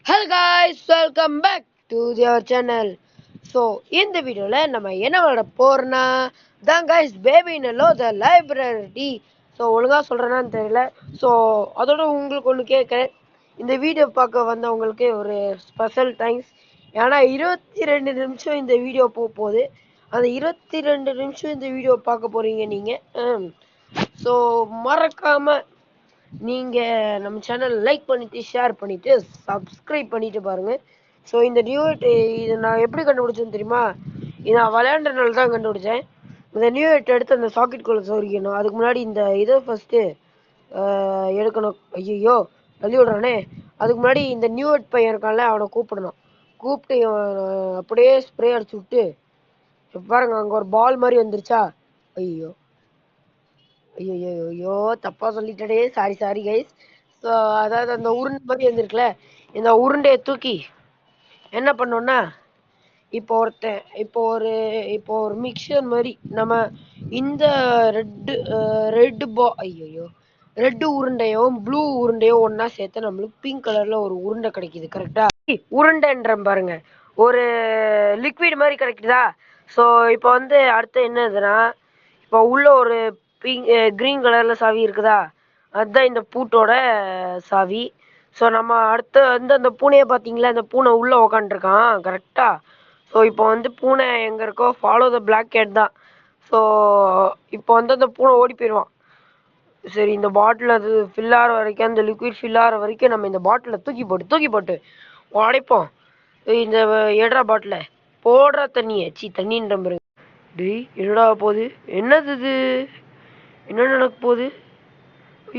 Hello guys, welcome back to your channel. So இந்த வீடியோல நம்ம என்ன விளையாட போறோம்னா தான் guys பேபி நல்லோ the library. ஸோ ஒழுங்கா சொல்றேனான்னு தெரியல. ஸோ அதோட உங்களுக்கு ஒன்று கேட்குறேன். இந்த வீடியோ பார்க்க வந்தவங்களுக்கு ஒரு ஸ்பெஷல் தேங்க்ஸ். ஏன்னா 22 நிமிஷம் இந்த வீடியோ போகுது. அந்த 22 நிமிஷம் இந்த வீடியோ பார்க்க போறீங்க நீங்க. ஸோ மறக்காம நீங்க நம்ம சேனல் லைக் பண்ணிட்டு ஷேர் பண்ணிட்டு சப்ஸ்கிரைப் பண்ணிட்டு பாருங்க. ஸோ இந்த இது நான் எப்படி கண்டுபிடிச்சேன்னு தெரியுமா? இது நான் விளையாண்டனால தான் கண்டுபிடிச்சேன். இந்த எடுத்து அந்த சாக்கெட்குள்ள சொருகிக்கணும். அதுக்கு முன்னாடி இந்த இதை ஃபர்ஸ்ட்டு எடுக்கணும். ஐயோ தள்ளி விடுறானே. அதுக்கு முன்னாடி இந்த பையன் இருக்கான்ல, அவனை கூப்பிடணும். கூப்பிட்டு அப்படியே ஸ்ப்ரே அடிச்சு விட்டு பாருங்க, அங்கே ஒரு பால் மாதிரி வந்துருச்சா? ஐயோ ஐயோ ஐயோ தப்பா சொல்லிட்டே. Sorry guys. ஸோ அதாவது அந்த உருண்டை மாதிரி வந்துருக்குல்ல, இந்த உருண்டையை தூக்கி என்ன பண்ணோம்னா, இப்போ ஒரு மிக்சர் மாதிரி நம்ம இந்த ரெட்டு உருண்டையும் ப்ளூ உருண்டையும் ஒன்னா சேர்த்து நம்மளுக்கு பிங்க் கலர்ல ஒரு உருண்டை கிடைக்குது. கரெக்டா? உருண்டைன்ற பாருங்க, ஒரு லிக்விட் மாதிரி கிடைக்குதா? ஸோ இப்போ வந்து அடுத்து என்னதுன்னா, இப்போ உள்ள ஒரு கிரீன் கலர்ல சாவி இருக்குதா? அதுதான் இந்த பூட்டோட சாவி. ஸோ நம்ம அடுத்து வந்து அந்த பூனையை பார்த்தீங்களா? அந்த பூனை உள்ள உக்காந்துருக்கான். கரெக்டா? ஸோ இப்போ வந்து பூனை எங்கே இருக்கோ, ஃபாலோ த பிளாக் கேட் தான். ஸோ இப்போ வந்து அந்த பூனை ஓடி போயிடுவான். சரி, இந்த பாட்டில் அது ஃபில் ஆகிற வரைக்கும், அந்த லிக்விட் ஃபில் ஆகிற வரைக்கும் நம்ம இந்த பாட்டிலை தூக்கி போட்டு உடைப்போம். இந்த எட்ரா பாட்டில் போடுற தண்ணின்ற பிறகு டேய் என்னடா போகுது? என்னது இது? என்ன நடக்க போகுது?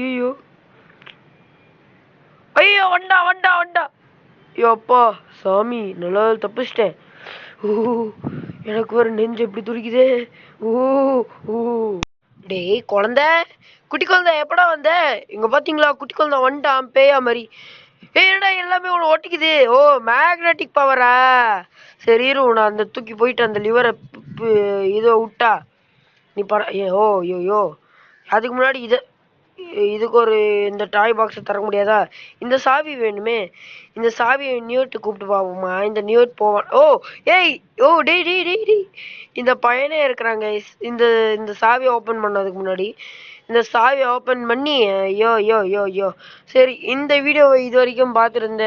ஐயோ ஐயோ வண்டா. ஐயோ அப்பா சாமி, நல்லா தப்பிச்சிட்டேன். ஓ, எனக்கு ஒரு நெஞ்சு எப்படி துடிக்குதே. ஓ ஓ டேய் குட்டி குழந்தை எப்படா வந்த? இங்க பாத்தீங்களா, குட்டி குழந்தை வந்துட்டான் பேயா மாதிரி. என்னடா எல்லாமே ஒன்று ஒட்டிக்குது. ஓ, மேக்னெட்டிக் பவரா? சரி இரு, நான் அந்த தூக்கி போயிட்டு அந்த லிவரை இதை விட்டா நீ ஓ ஐயோ. அதுக்கு முன்னாடி இதுக்கு ஒரு இந்த டாய் பாக்ஸை தர முடியாதா? இந்த சாவி வேணுமே. இந்த சாவியை கூப்பிட்டு பாப்போமா? இந்த போவான். ஓ ஏய், ஓ டேய் இந்த பையனே இருக்கிறாங்க. இந்த சாவியை ஓப்பன் பண்ணதுக்கு முன்னாடி இந்த சாவியை ஓப்பன் பண்ணி ஐயோ. சரி, இந்த வீடியோவை இது வரைக்கும் பார்த்துருந்த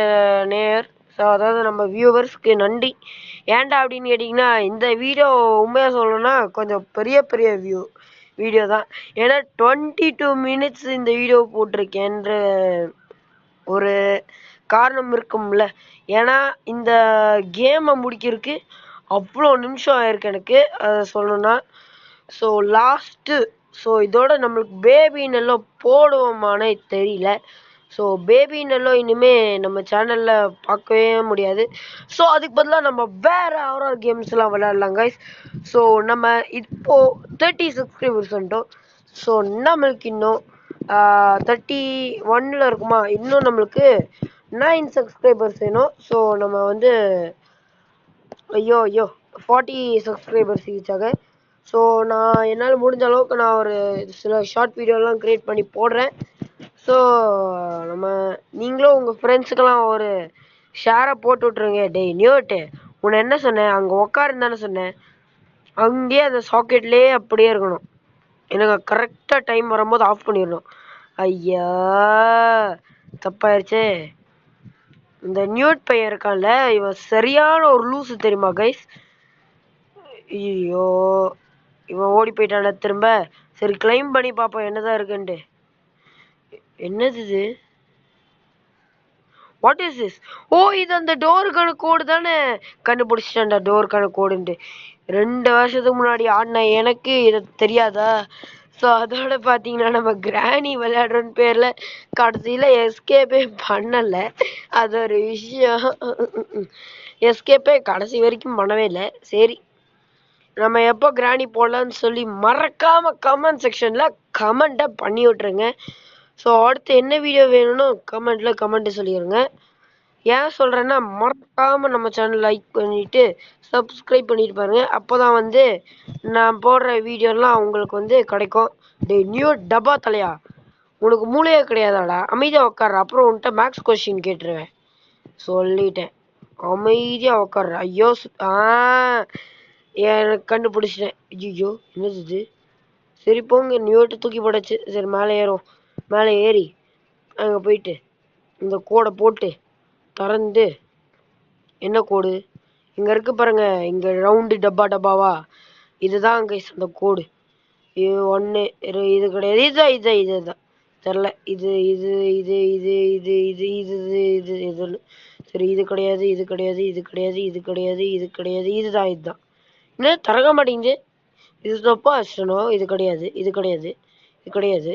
நேயர், ஸோ அதாவது நம்ம வியூவர்ஸ்க்கு நன்றி. ஏன்டா அப்படின்னு கேட்டிங்கன்னா, இந்த வீடியோ உண்மையாக சொல்லணும்னா கொஞ்சம் பெரிய வீடியோ தான். ஏன்னா 22 மினிட்ஸ் இந்த வீடியோ போட்டிருக்கேன்ற ஒரு காரணம் இருக்கும்ல. ஏன்னா இந்த கேமை முடிக்கிறதுக்கு அவ்வளோ நிமிஷம் ஆயிருக்கு எனக்கு, அதை சொல்லணும்னா. ஸோ இதோட நம்மளுக்கு பேபி நல்லோ போடுவோமானே தெரியல. ஸோ பேபி நல்லோ இனிமே நம்ம சேனல்ல பார்க்கவே முடியாது. ஸோ அதுக்கு பதிலாக நம்ம வேற ஹாரர் கேம்ஸ்லாம் விளையாடலாம் கைஸ். ஸோ நம்ம இப்போ 30 சப்ஸ்கிரைபர்ஸ் வந்துட்டோம். ஸோ நம்மளுக்கு இன்னும் 31 இருக்குமா? இன்னும் நம்மளுக்கு 9 சப்ஸ்கிரைபர்ஸ் வேணும். ஸோ நம்ம வந்து ஐயோ 40 சப்ஸ்கிரைபர்ஸ் ரீச்சாக. ஸோ நான் என்னால் முடிஞ்ச அளவுக்கு நான் ஒரு சில ஷார்ட் வீடியோலாம் க்ரியேட் பண்ணி போடுறேன். ஸோ நம்ம நீங்களும் உங்கள் ஃப்ரெண்ட்ஸுக்கெல்லாம் ஒரு ஷேரை போட்டு விட்ருங்க. டேய் உன்னை என்ன சொன்னேன்? அங்கே உட்காருன்னு தானே சொன்னேன். அங்கேயே அந்த சாக்கெட்லேயே அப்படியே இருக்கணும். எனக்கு கரெக்டாக டைம் வரும்போது ஆஃப் பண்ணிடணும். ஐயா தப்பாயிருச்சே. இந்த பையன் இருக்கான்ல, இவன் சரியான ஒரு லூசு தெரியுமா கைஸ்? ஐயோ, இவன் ஓடி போயிட்டான திரும்ப. சரி, கிளைம் பண்ணி பார்ப்போம் என்னதான் இருக்குன்ட்டு. என்னது இது? What is this? ஓ, இது அந்த டோருக்கான கோடு தானே. கண்டுபிடிச்சிட்டேன்டா, டோருக்கான கோடுன்ட்டு. 2 வருஷத்துக்கு முன்னாடி ஆடின எனக்கு இது தெரியாதா? ஸோ அதோட பார்த்தீங்கன்னா, நம்ம கிராணி விளையாடுறோன்னு பேரில் கடைசியில் எஸ்கேப்பே பண்ணலை. அது ஒரு விஷயம். எஸ்கேப்பே கடைசி வரைக்கும் பண்ணவே இல்லை. சரி, நம்ம எப்போ கிராணி போடலான்னு சொல்லி மறக்காமல் கமெண்ட் செக்ஷனில் கமெண்ட்டை பண்ணி விட்ருங்க. ஸோ அடுத்து என்ன வீடியோ வேணும்னு கமெண்ட்டு சொல்லிடுங்க. ஏன் சொல்கிறேன்னா, மறக்காமல் நம்ம சேனல் லைக் பண்ணிவிட்டு சப்ஸ்கிரைப் பண்ணிட்டு பாருங்க. அப்போ தான் வந்து நான் போடுற வீடியோலாம் உங்களுக்கு வந்து கிடைக்கும். டப்பா தலையா, உனக்கு மூளையே கிடையாதாடா? அமைதியாக உட்கார, அப்புறம் உன்கிட்ட மேக்ஸ் கொஸ்டின் கேட்டுருவேன். சொல்லிட்டேன். அமைதியா உக்காரு. ஐயோ எனக்கு கண்டுபிடிச்சிட்டேன். ஐயோ என்னது இது? சரி போங்க, நியூட்டை தூக்கி போடாச்சு. சரி மேலே ஏறும். மேலே ஏறி அங்கே போயிட்டு இந்த கோடை போட்டு திறந்து, என்ன கோடு இங்கே இருக்கு பாருங்க, இங்கே ரவுண்டு டப்பா டப்பாவா, இதுதான் கைஸ் அந்த கோடு. இது ஒன்று இது கிடையாது, இதுதான் இதுதான் இதுதான் தெரில. இது இது இது இது இது இது இது இது இது சரி, இது கிடையாது, இது கிடையாது, இது கிடையாது, இது கிடையாது, இது கிடையாது, இதுதான் இதுதான். என்ன திறக்க மாட்டேங்குது? இது தப்பா வச்சிடணும். இது கிடையாது, இது கிடையாது, இது கிடையாது,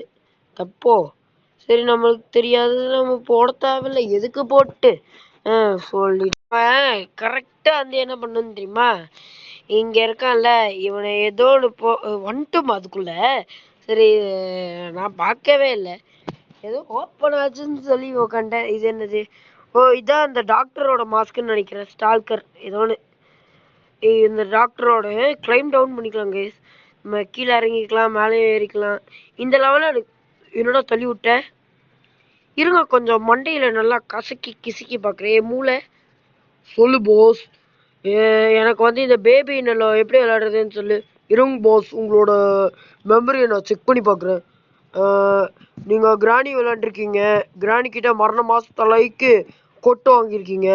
தப்போ. சரி நம்மளுக்கு தெரியாது, நம்ம போட தேவையில்லை, எதுக்கு போட்டு சொல்லிட்டு கரெக்டா வந்து என்ன பண்ணணும் தெரியுமா? இங்க இருக்கான்ல இவனை ஏதோ ஒன்று வந்துட்டும் அதுக்குள்ள. சரி நான் பார்க்கவே இல்லை, ஏதோ ஓப்பன் ஆச்சுன்னு சொல்லி உக்காண்டேன். இது என்னது? ஓ இதான் அந்த டாக்டரோட மாஸ்க்குன்னு நினைக்கிறேன். ஸ்டால்கர் ஏதோ ஒன்று. இந்த டாக்டரோட கிளைம் டவுன் பண்ணிக்கலாம் கைஸ். நம்ம கீழே இறங்கிக்கலாம், மேலே ஏறிக்கலாம். இந்த லெவலில் என்னோட தள்ளி விட்டேன். இருங்க கொஞ்சம் மண்டையில் நல்லா கசக்கி கிசுக்கி பார்க்குறேன் மூளை. சொல்லு போஸ், எனக்கு வந்து இந்த பேபி நல்லா எப்படி விளையாடுறதுன்னு சொல்லு. இருங்க போஸ், உங்களோட மெமரியை நான் செக் பண்ணி பார்க்குறேன். நீங்கள் கிராணி விளையாண்டுருக்கீங்க, கிராணி கிட்ட மரண மாதத்தலைக்கு கொட்டு வாங்கியிருக்கீங்க.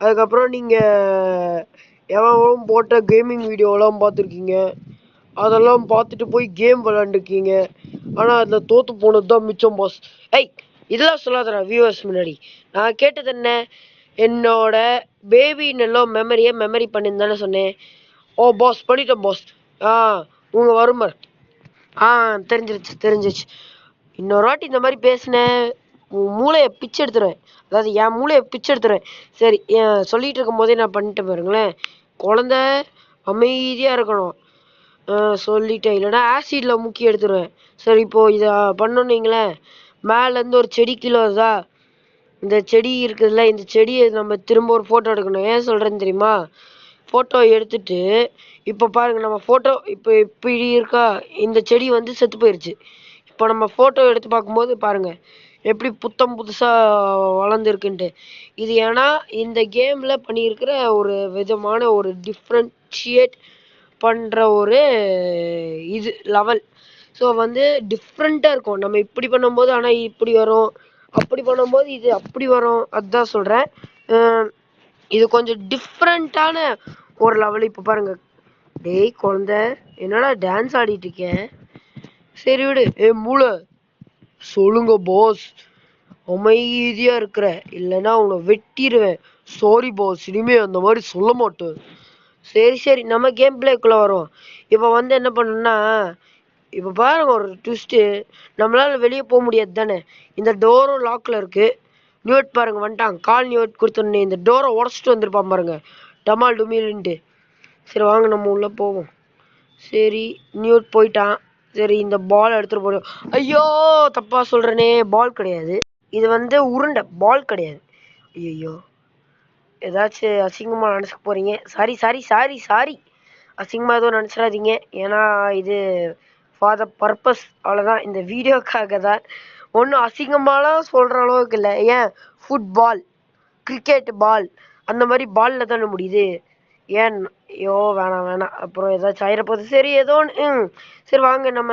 அதுக்கப்புறம் நீங்கள் எவன் போட்ட கேமிங் வீடியோலாம் பார்த்துருக்கீங்க, அதெல்லாம் பார்த்துட்டு போய் கேம் விளாண்டுருக்கீங்க. ஆனால் அதில் தோற்று போனது தான் மிச்சம் பாஸ். ஐய் இதெல்லாம் சொல்லாதடா வியூவர்ஸ் முன்னாடி. நான் கேட்டது என்ன? என்னோட பேபி நல்லோ மெமரியை மெமரி பண்ணுன்னு தானே சொன்னேன். ஓ பாஸ் பண்ணிட்டேன் பாஸ். உங்கள் வருமர் தெரிஞ்சிருச்சு. இன்னொரு வாட்டி இந்த மாதிரி பேசினேன், உன் மூளையை பிச்சு எடுத்துருவேன். அதாவது என் மூளையை பிச்சு எடுத்துருவேன். சரி சொல்லிட்டு இருக்கும் போதே நான் பண்ணிட்டு பாருங்களேன். குழந்த அமைதியாக இருக்கணும் சொல்லிட்டேன், இல்லைனா ஆசிடில் முக்கி எடுத்துருவேன். சரி இப்போது இதை பண்ணோன்னீங்களேன், மேலேருந்து ஒரு செடி கீழே வருதா, இந்த செடி இருக்குதுல்ல, இந்த செடியை நம்ம திரும்ப ஒரு ஃபோட்டோ எடுக்கணும். ஏன் சொல்கிறேன்னு தெரியுமா? ஃபோட்டோ எடுத்துட்டு இப்போ பாருங்கள், நம்ம ஃபோட்டோ இப்போ இப்படி இருக்கா, இந்த செடி வந்து செத்து போயிடுச்சு. இப்போ நம்ம ஃபோட்டோ எடுத்து பார்க்கும்போது பாருங்கள் எப்படி புத்தம் புதுசாக வளர்ந்துருக்குன்ட்டு. இது ஏன்னா இந்த கேமில் பண்ணியிருக்கிற ஒரு விதமான ஒரு டிஃப்ரென்ஷியேட் பண்ணுற ஒரு இது லெவல். ஸோ வந்து டிஃப்ரெண்ட்டாக இருக்கும். நம்ம இப்படி பண்ணும்போது ஆனால் இப்படி வரும், அப்படி பண்ணும்போது இது அப்படி வரும். அதுதான் சொல்கிறேன். இது கொஞ்சம் டிஃப்ரெண்ட்டான ஒரு லெவல். இப்போ பாருங்கள், டேய் குழந்த என்னடா டான்ஸ் ஆடிட்டு இருக்கேன்? சரி விடு. மூளை சொல்லுங்க பாஸ், அமைதியாக இருக்கிற இல்லைன்னா உன்னை வெட்டிடுவேன். சாரி பாஸ், இனிமே அந்த மாதிரி சொல்ல மாட்டேன். சரி நம்ம கேம் பிளேக்குள்ளே வரோம். இப்போ வந்து என்ன பண்ணணும்னா, இப்போ பாருங்க ஒரு ட்விஸ்ட்டு, நம்மளால் வெளியே போக முடியாது தானே. இந்த டோரும் லாக்கில் இருக்குது. நியூட் பாருங்க வந்துட்டான். கால் நியூட் கொடுத்தோன்னே இந்த டோரை உடச்சிட்டு வந்திருப்பான் பாருங்க, டமால் டுமில்ன்ட்டு. சரி வாங்க நம்ம உள்ளே போவோம். சரி நியூட் போயிட்டான். சரி இந்த பால் எடுத்துகிட்டு போகிறோம். ஐயோ தப்பாக சொல்கிறேனே, பால் கிடையாது இது, வந்து உருண்டை, பால் கிடையாது. ஐயோ ஏதாச்சும் அசிங்கமாக நினச்சிக்க போகிறீங்க. சாரி அசிங்கமாக எதுவும் நினச்சிடாதீங்க. ஏன்னா இது ஃபார் த பர்பஸ், அவ்வளோதான். இந்த வீடியோக்காக தான். ஒன்றும் அசிங்கமாலாம் சொல்கிற அளவுக்கு இல்லை. ஏன் ஃபுட்பால், கிரிக்கெட் பால், அந்த மாதிரி பாலில் தானே முடியுது. ஏன் ஐயோ வேணாம், அப்புறம் ஏதாச்சும் ஆயிரப்போகுது. சரி ஏதோ ஒன்று. சரி வாங்க நம்ம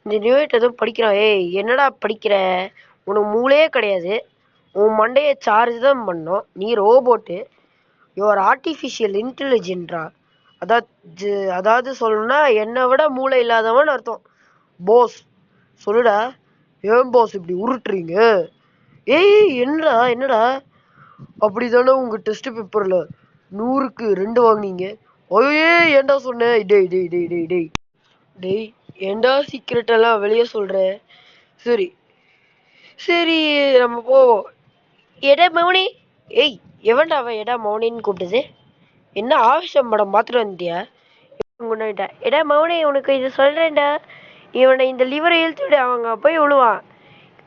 இந்த நியூட் எதுவும் படிக்கிறோம். ஏய் என்னடா படிக்கிற? உனக்கு மூளையே கிடையாது, உன் மண்டையை சார்ஜ் தான் பண்ணோம். நீ ரோபோட்டு, யுவர் ஆர்டிஃபிஷியல் இன்டெலிஜென்ட்ரா. அதாவது சொல்லணும்னா என்னை விட மூளை இல்லாதவன் அர்த்தம். போஸ் சொல்லுடா, ஏன் போஸ் இப்படி உருட்டுறீங்க? ஏய் என்னடா அப்படி தானே உங்கள் டெஸ்ட் பேப்பரில் 100க்கு 2 வாங்கினீங்க? ஐயே ஏன்டா சொன்னேன்? டேய் ஏன்டா சீக்கிரட்டெல்லாம் வெளியே சொல்கிறேன். சரி நம்ம போவோம். எடா மௌனி. ஏய் எவன்டா அவன் எடா மௌனின்னு கூப்பிட்டது? என்ன ஆவேசம் படம் பார்த்துட்டு வந்துட்டியா? கொண்டாட்டா. எடா மௌனி உனக்கு இது சொல்கிறேன்டா, இவனை இந்த லிவரை இழுத்து விடு, அவங்க போய் விழுவான்.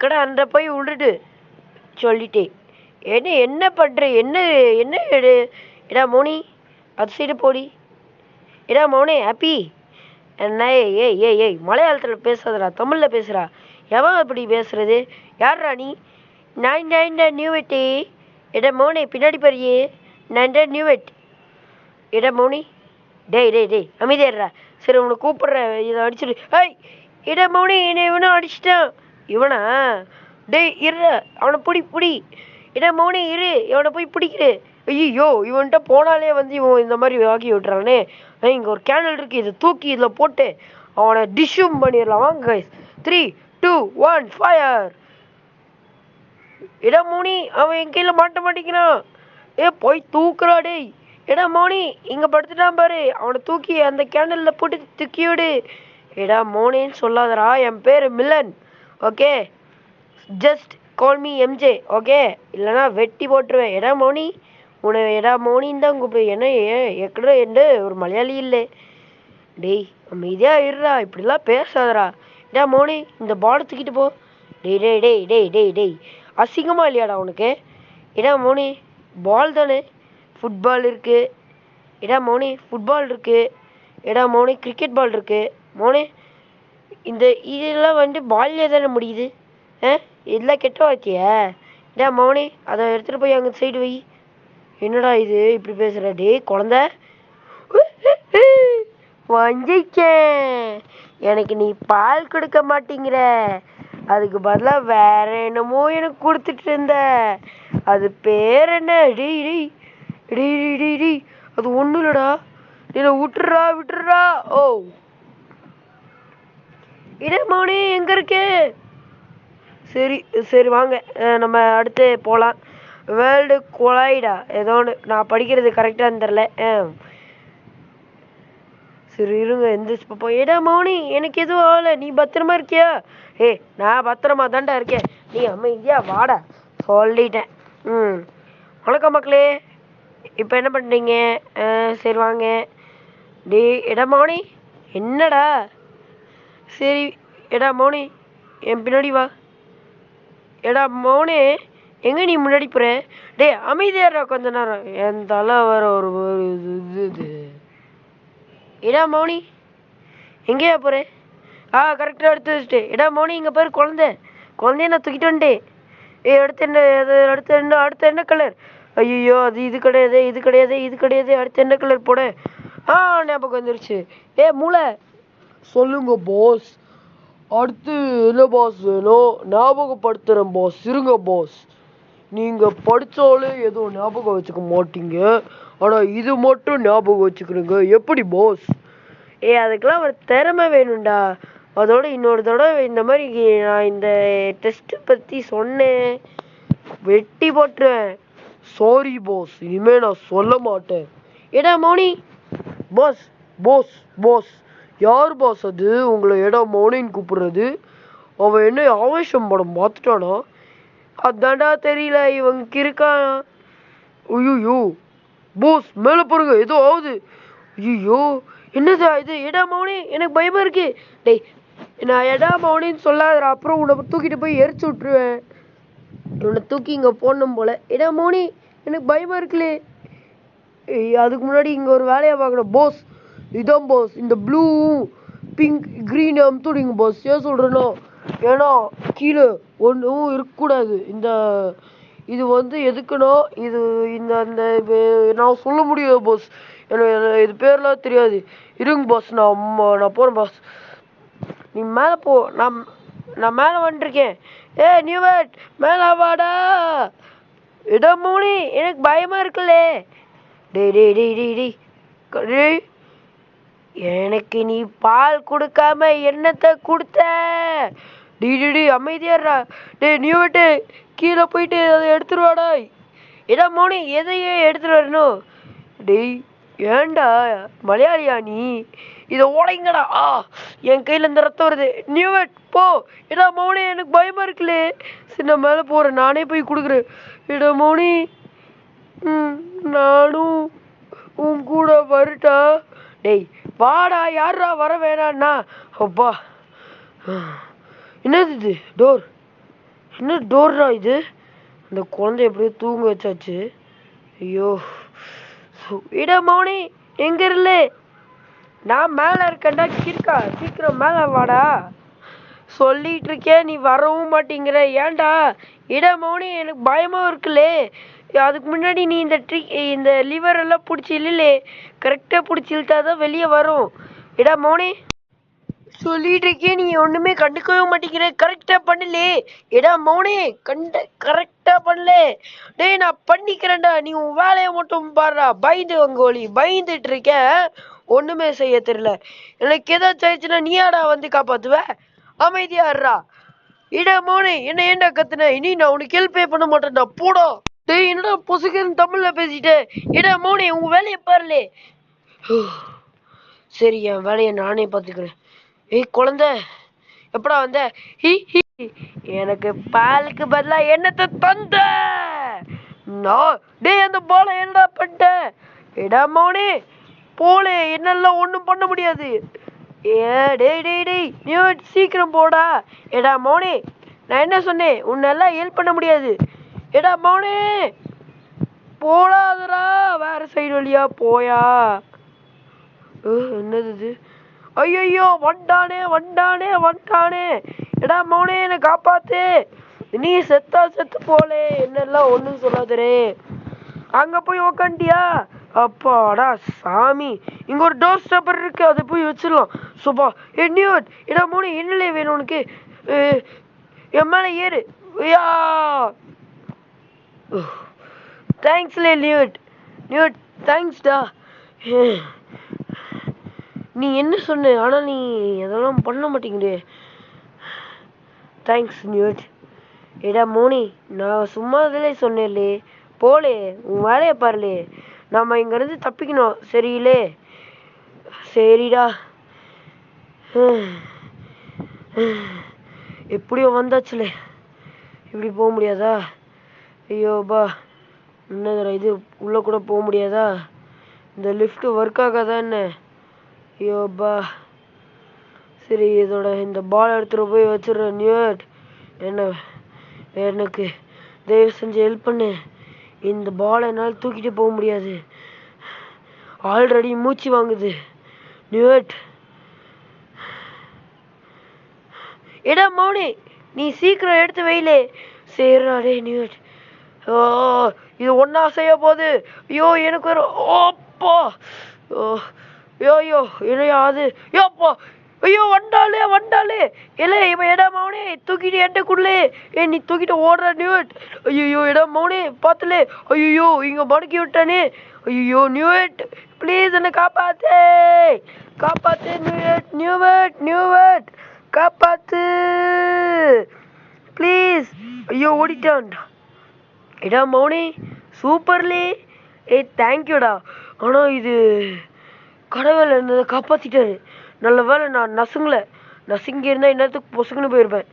கடை அந்த போய் விழுடு சொல்லிட்டேன். என்ன பண்ணுற? என்ன எடா மௌனி அது சைடு போடி. எடா மௌனி ஹாப்பி என்ன? ஏய் மலையாளத்தில் பேசாதடா, தமிழில் பேசுகிறா. எவன் அப்படி பேசுறது? யார்ரா நீ? நான் நியூ வெட்டி எடா மோனே பின்னாடி பாரியே நான் நியூவெட். எடா மோனி டேய் டேய் டேய் அமைதியாடுறா. சரி உன்னை கூப்பிட்றேன் இதை அடிச்சுடு. ஏய் எடா மோனி என்னை இவனும் அடிச்சிட்டான். இவனா? டேய் இரு அவனை பிடி. எடா மோனி இரு இவனை போய் பிடிக்கிறு. ஐயோ இவன்கிட்ட போனாலே வந்து இவன் இந்த மாதிரி ஆக்கி விட்டுறானே. இங்கே ஒரு கேனல் இருக்குது, இதை தூக்கி இதில் போட்டு அவனை டிஷ்யூம் பண்ணிடலாம். வாங்க கைஸ். 3 2 1 ஃபயர். எடா மோனி அவன் என் கையில் மாட்ட மாட்டேங்கிறான். போய் தூக்குறா டேய். எடா மோனி இங்கே படுத்துட்டான் பாரு, அவனை தூக்கி அந்த கேண்டலில் போட்டு தூக்கி விடு. எடா மோனின்னு சொல்லாதடா, என் பேர் melon. Okay just call me MJ. Okay இல்லைனா வெட்டி போட்டுருவேன். எடா மோனி உன்னை எடா மோனின்னு தான் கூப்பிடு. என்ன எக்கட என்று ஒரு மலையாளி இல்லை. டேய் அமைதியாக இருடா, இப்படிலாம் பேசாதடா. எடா மோனி இந்த பால் தூக்கிட்டு போ. டேய் டேய் டேய் டேய் டேய் டேய் அசிங்கமாக இல்லையாடா உனக்கு? எடா மோனி பால் தானே, ஃபுட்பால் இருக்குது. எடா மோனி ஃபுட்பால் இருக்குது. எடா மோனி கிரிக்கெட் பால் இருக்குது. மோனே இந்த இதெல்லாம் வந்து பால்லே தானே முடியுது. இதெல்லாம் கெட்ட வார்த்தையா? எடா மோனி அதை எடுத்துகிட்டு போய் அங்கே சைடு வை. என்னடா இது இப்படி பேசுகிற? டே குழந்த வஞ்சிச்சேன். எனக்கு நீ பால் கொடுக்க மாட்டேங்கிற, அதுக்கு பதிலாக வேற என்னமோ எனக்கு கொடுத்துட்டு இருந்த. அது பேர் என்ன? டேய் டேய் டேய் டேய் டேய் டேய் அது ஒன்றும் இல்லைடா. என்னை விட்டுறா. ஓ இடே மோனி எங்கே இருக்கு? சரி வாங்க நம்ம அடுத்து போகலாம். வேர்ல்டு கொலைடா ஏதோ ஒன்று, நான் படிக்கிறது கரெக்டாக தெரில. சரி இருங்க எந்த பார்ப்போம். எடா மோனி எனக்கு எதுவும் ஆகலை, நீ பத்திரமா இருக்கியா? நான் பத்திரமா தான்டா இருக்கேன், நீ அமைதியா வாடா சொல்லிட்டேன். வணக்கம் மக்களே, இப்போ என்ன பண்ணுறீங்க? சரி வாங்க. எடா மோனி என்னடா? சரி எடா மோனி என் பின்னாடி வா. எடா மோனே எங்கே நீ முன்னாடி போகிற? அமைதியாடுறா கொஞ்ச நேரம், என் தலை வர ஒரு இது. எடா மோனி எங்கேயா போகிறேன்? கரெக்டாக எடுத்து வச்சுட்டு. எடா மோனி இங்கே பேர் குழந்தைய நான் தூக்கிட்டு வந்துட்டேன். அடுத்த என்ன கலர்? ஐயோ அது இது கிடையாது. அடுத்து என்ன கலர் போட? ஞாபகம் வந்துருச்சு. மூளை சொல்லுங்க பாஸ். அடுத்து என்ன பாஸ் வேணும்? ஞாபகப்படுத்துகிறேன் பாஸ், இருங்க பாஸ். நீங்கள் படித்தாலே எதுவும் ஞாபகம் வச்சுக்க மாட்டீங்க, ஆனால் இது மட்டும் ஞாபகம் வச்சுக்கிறீங்க, எப்படி பாஸ்? அதுக்கெல்லாம் ஒரு திறமை வேணும்டா. அதோட இன்னொரு தடவை இந்த மாதிரி நான் இந்த டெஸ்ட்டு பற்றி சொன்னேன், வெட்டி போட்டுருவேன். சாரி பாஸ், இனிமேல் நான் சொல்ல மாட்டேன். எடா மோனி பாஸ் யார் பாஸ் அது உங்களை எடா மோனின்னு கூப்பிடுறது? அவன் என்ன ஆவேசம் படம் பார்த்துட்டானா? அதான்டா தெரியல, இவங்க இருக்கான். ஐயோ போஸ் மேலே பாருங்க ஏதோ ஆகுது. ஐயோ என்னதா இது? எடா மௌனி எனக்கு பயமா இருக்கு. டேய் நான் எடா மௌனின்னு சொல்லாதடா, அப்புறம் உன்னை தூக்கிட்டு போய் எரிச்சு விட்டுருவேன். உன்னை தூக்கி இங்கே போடணும் போல. எடா மௌனி எனக்கு பயமா இருக்குல்லே. அதுக்கு முன்னாடி இங்கே ஒரு வேலையை பார்க்கணும் போஸ். இதான் போஸ், இந்த ப்ளூ பிங்க் க்ரீன் அமுத்துடுங்க பாஸ். ஏன் சொல்கிறேன்னா, ஏன்னா கீழே ஒன்றும் இருக்கக்கூடாது. இது வந்து எதுக்குன்னா இது இந்த நான் சொல்ல முடியாது பாஸ், எனக்கு இது பேர்லாம் தெரியாது. இருங்க பாஸ், நான் போகிறேன் பாஸ். நீ மேலே போ, நான் மேலே வந்துருக்கேன். நியூவர்ட் மேலே வாடா. இடம் மூணி எனக்கு பயமாக இருக்குல்லே. டேய் எனக்கு நீ பால் கொடுக்காம என்னத்தை கொடுத்த? டி அமைதியாடுறா. நியூவர்ட்டு கீழே போயிட்டு அதை எடுத்துருவாடா. இடம் மூணி எதையே எடுத்துட்டு வரணும்? டேய் ஏண்டா மலையாளியா நீ? இதை ஓடைங்கடா. என் கையில் இந்த ரத்தம் வருது. நியூவர்ட் போ. இடம் மௌனி எனக்கு பயமா இருக்குல்லே. சரி நான் மேலே போகிறேன், நானே போய் கொடுக்குறேன். இடம் மௌனி நானும் உன் கூட வரட்டா? டேய் வாடா. யாரா வர வேணாண்ணா? அப்பா என்னது இது? டோர் என்ன டோர்ரா இது? அந்த குழந்தை எப்படியோ தூங்க வச்சாச்சு. ஐயோ இடம் மௌனி எங்க இருல? நான் மேலே இருக்கேன்டா. கிறுக்கா சீக்கிரம் மேலே வாடா. சொல்லிட்டு இருக்கேன், நீ வரவும் மாட்டேங்கிற. ஏன்டா? இடம் மௌனி எனக்கு பயமா இருக்குல்லே. அதுக்கு முன்னாடி நீ இந்த லிவர் எல்லாம் பிடிச்சி இல்லையே, கரெக்டாக பிடிச்சி இழுத்தா தான் வெளியே வரும். எடா மோனே, சொல்லிட்டு இருக்கே நீ ஒண்ணுமே கண்டுக்கவே மாட்டேங்கிற. கரெக்டா பண்ணலே. எடா மோனே, கரெக்டா பண்ணல. டேய் நான் பண்ணிக்கிறேன்டா, நீ உன் வேலையை மட்டும் பாடுறா. பயந்துட்டு இருக்க, ஒண்ணுமே செய்ய தெரியல. எனக்கு ஏதாச்சும் ஆயிடுச்சுன்னா நீயாடா வந்து காப்பாத்துவ? அமைதியாடுறா. இடா மோனே, என்ன ஏன்டா கத்துன? இனி நான் உனக்கு ஹெல்ப்பே பண்ண மாட்டேன்டா, போடா. டேய் என்னடா பொசுக்குன்னு தமிழ்ல பேசிட்டேன். இடா மோனே, உன் வேலையை பாருலே. சரி, என் வேலையை நானே பார்த்துக்கிறேன். ஏய் குழந்தை, எப்படா வந்த? எனக்கு பாலுக்கு பதிலா என்னத்தை தந்த? டேய் அந்த பாலை என்னடா பண்ணிட்ட? எடா மோனே, போலே, என்னெல்லாம் ஒண்ணும் பண்ண முடியாது. டேய் நீ சீக்கிரம் போடா. எடா மோனே, நான் என்ன சொன்னேன்? உன்னெல்லாம் ஹெல்ப் பண்ண முடியாது. எடா மோனே, போடாதடா, வேற சைடு வழியா போயா. என்னது இது? ஐயோ, வண்டானே. எடா மோனே, என்னை காப்பாத்து. நீ செத்து போலே, என்னெல்லாம் ஒண்ணும் சொல்லாதரே. அங்க போய் உக்காண்டியா? அப்பாடா சாமி, இங்க ஒரு டோர் ஸ்டாப்பர் இருக்கு, அதை போய் வச்சிடலாம். சோபா எடா மோனே, என்னலே வேணும் உனக்கு? என் மேல ஏறு. தேங்க்ஸ்லே நியூட், தேங்க்ஸ்டா. நீ என்ன சொன்ன? ஆனா நீ அதெல்லாம் பண்ண மாட்டேங்குது. Thanks Newt. எடா மோனி, நான் சும்மா இதிலே சொன்னேன்லே, போலே, உன் வேலையை பாருலே. நாம இங்கிருந்து தப்பிக்கணும், சரியில்லே? சரிடா. எப்படியோ வந்தாச்சுலே. இப்படி போக முடியாதா? ஐயோபா, என்னதுடா இது, உள்ள கூட போக முடியாதா? இந்த லிஃப்ட் ஒர்க் ஆகாதா என்ன? ஐயோபா. சரி, இந்த பால் எடுத்துட்டு போய் வச்சிடுறேன். நியூட், எனக்கு தயவு செஞ்சு ஹெல்ப் பண்ணு. இந்த பாலை என்னால் தூக்கிட்டு போக முடியாது, ஆல்ரெடி மூச்சு வாங்குது. நியூட். எடா மௌனி, நீ சீக்கிரம் எடுத்து வைலே. சரிடா நியூட். இது ஒன்னா செய்ய போகுது. ஐயோ எனக்கு ஒரு ஓப்பா. ஐயோ என்னையா அது? யோப்பா, ஐயோ வண்டாலே. இல்லை இவன் எடா மௌனே, தூக்கிட்டு என்கிட்ட குடலே. நீ தூக்கிட்டு ஓடுற நியூட். ஐயோ எடா மௌனே, பார்த்துலே. ஐயோ இங்க மடக்கி விட்டானே. ஐயோ நியூட், ப்ளீஸ் என்ன காப்பாத்து. நியூட், காப்பாத்து ப்ளீஸ். ஐயோ ஓடிட்டான். எடா மௌனே, சூப்பர்லே. தேங்க்யூடா. ஆனா இது கடவுள் என்னை காப்பாத்திட்டாரு. நல்ல வேலை நான் நசுங்கி இருந்தா இன்னத்துக்கு பொசுக்குன்னு போயிருப்பேன்.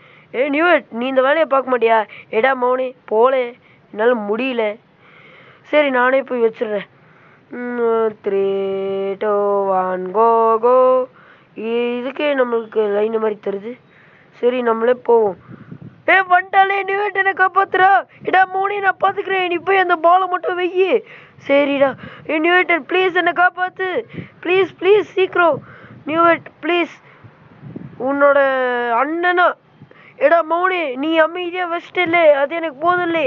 நியூட், நீ இந்த வேலையை பார்க்க மாட்டியா? எடா மௌனே, போலே, என்னால் முடியல. சரி, நானே போய் வச்சிடுறேன். 3, 2, 1 கோ. இதுக்கே நம்மளுக்கு லைன் மாதிரி தருது. சரி, நம்மளே போவோம். வண்டாலே நியூட், என்ன காப்பாத்துறா. எடா மௌனே, நான் பாத்துக்கிறேன், நீ போய் அந்த பாலை மட்டும் வெயி. சரிடா. நியூட்டன், ப்ளீஸ் என்ன காப்பாத்து. ப்ளீஸ் சீக்கிரம். நியூட் ப்ளீஸ், உன்னோட அண்ணனா? எடா மௌனே, நீ அமைதியா வச்சிட்டே, அது எனக்கு போதில்லே.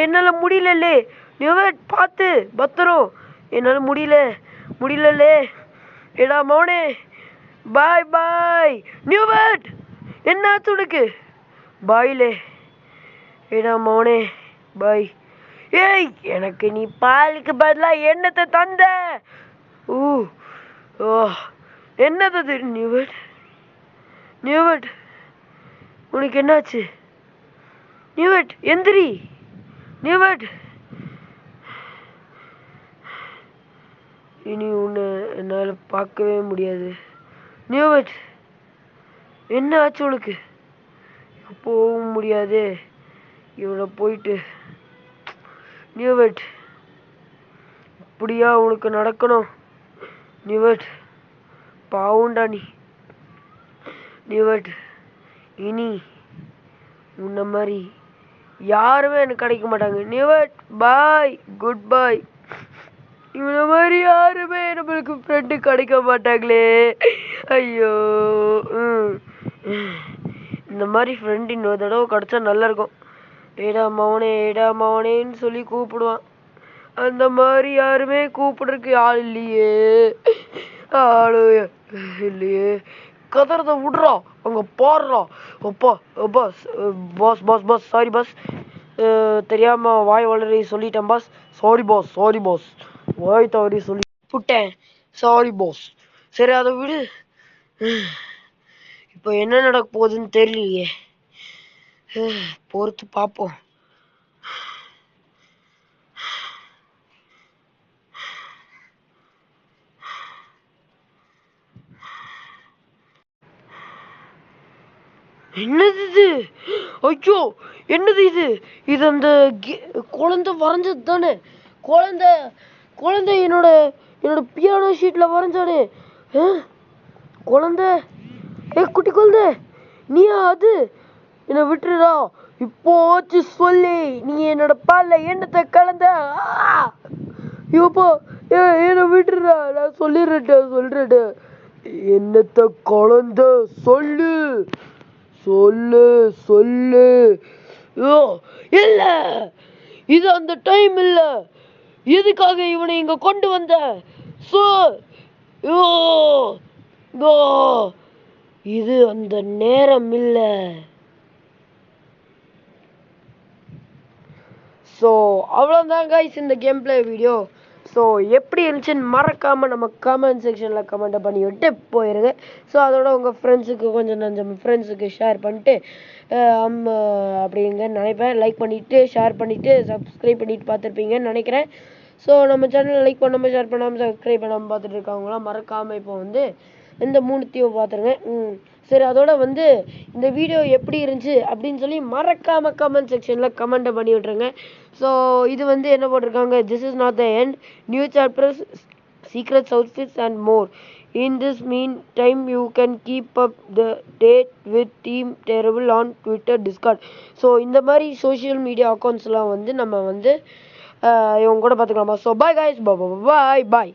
என்னால முடியலல்லே. நியூட் பார்த்து பத்திரம். என்னால முடியலல்லே. எடா மௌனே, பாய். நியூட், என்னாச்சு உனக்கு? பாய்லே. எடா மௌனே, பாய். எனக்கு நீ பாலுக்கு பதிலா என்னத்தை தந்த? என்னது நியூட், உனக்கு என்னாச்சு? நியூட் எந்திரி. நியூட், இனி உன்னை என்னால் பார்க்கவே முடியாது. நியூட், என்ன ஆச்சு உனக்கு? போகவும் முடியாது இவனை போயிட்டு. நியூட், இப்படியா உனக்கு நடக்கணும்? நியூட், பாவுண்டா நீ. நியூட், இனி உன்ன மாதிரி யாருமே எனக்கு கிடைக்க மாட்டாங்க. நியூட், பாய், குட் பாய். இவன மாதிரி யாருமே நம்மளுக்கு ஃப்ரெண்டு கிடைக்க மாட்டாங்களே. ஐயோ, இந்த மாதிரி ஃப்ரெண்டு இன்னொரு தடவை கிடைச்சா நல்லா இருக்கும். ஏடா மவனே ஏடா மவனேன்னு சொல்லி கூப்பிடுவான். அந்த மாதிரி யாருமே கூப்பிடுறதுக்கு ஆள் இல்லையே, ஆளு இல்லையே. கதறத விடுறா, அங்க பாடுறா. அப்பா அப்பா, boss boss boss sorry boss, தெரியாம வாய் வளரி சொல்லிட்டேன் boss. Sorry boss sorry boss, வாய் தவறி சொல்லி புட்டேன், சாரி பாஸ். சரி அதை விடு, இப்போ என்ன நடக்க போகுதுன்னு தெரியலையே, பொறுத்து பார்ப்போம். என்னது இது? ஐயோ, என்னது இது? இது அந்த குழந்தை வரைஞ்சது தானே? குழந்தை குழந்தை என்னோட பியானோ ஷீட்ல வரைஞ்சானே குழந்தை. குட்டி குழந்தை, நீயா அது? என்ன விட்டுருடா இப்போ வச்சு சொல்லி, நீ என்னோட பால்ல எண்ணத்தை கலந்த. யோப்பா, என்ன விட்டுருடா, நான் சொல்லிடுறேன். என்னத்தை கலந்த சொல்லு சொல்லு சொல்லு. இல்ல, இது அந்த டைம் இல்ல. எதுக்காக இவனை இங்க கொண்டு வந்த? இது அந்த நேரம் இல்ல. ஸோ அவ்வளோதான் கைஸ் இந்த கேம் பிளே வீடியோ. ஸோ எப்படி இருந்துச்சுன்னு மறக்காமல் நம்ம கமெண்ட் செக்ஷனில் கமெண்ட் பண்ணி விட்டு போயிருங்க. ஸோ அதோட உங்கள் ஃப்ரெண்ட்ஸுக்கு கொஞ்சம் ஃப்ரெண்ட்ஸுக்கு ஷேர் பண்ணிட்டு அப்படிங்க நினைப்பேன். லைக் பண்ணிவிட்டு ஷேர் பண்ணிவிட்டு சப்ஸ்கிரைப் பண்ணிவிட்டு பார்த்துருப்பீங்கன்னு நினைக்கிறேன். ஸோ நம்ம சேனலை லைக் பண்ணாமல் ஷேர் பண்ணாமல் சப்ஸ்கிரைப் பண்ணாமல் பார்த்துட்டு இருக்கவங்களாம் மறக்காமல் இப்போ வந்து இந்த 3 பார்த்துருங்க. சரி, அதோட வந்து இந்த வீடியோ எப்படி இருந்துச்சு அப்படின்னு சொல்லி மறக்காம கமெண்ட் செக்ஷனில் கமெண்ட் பண்ணி விட்ருங்க. ஸோ இது வந்து என்ன போட்டிருக்காங்க, this is not the end, new chapters, secrets, outfits and more. In this meantime, you can keep up the date with Team Terrible on Twitter, Discord. So இந்த மாதிரி சோஷியல் மீடியா அக்கௌண்ட்ஸ்லாம் வந்து நம்ம வந்து இவங்க கூட பார்த்துக்கலாமா. So bye guys, bye.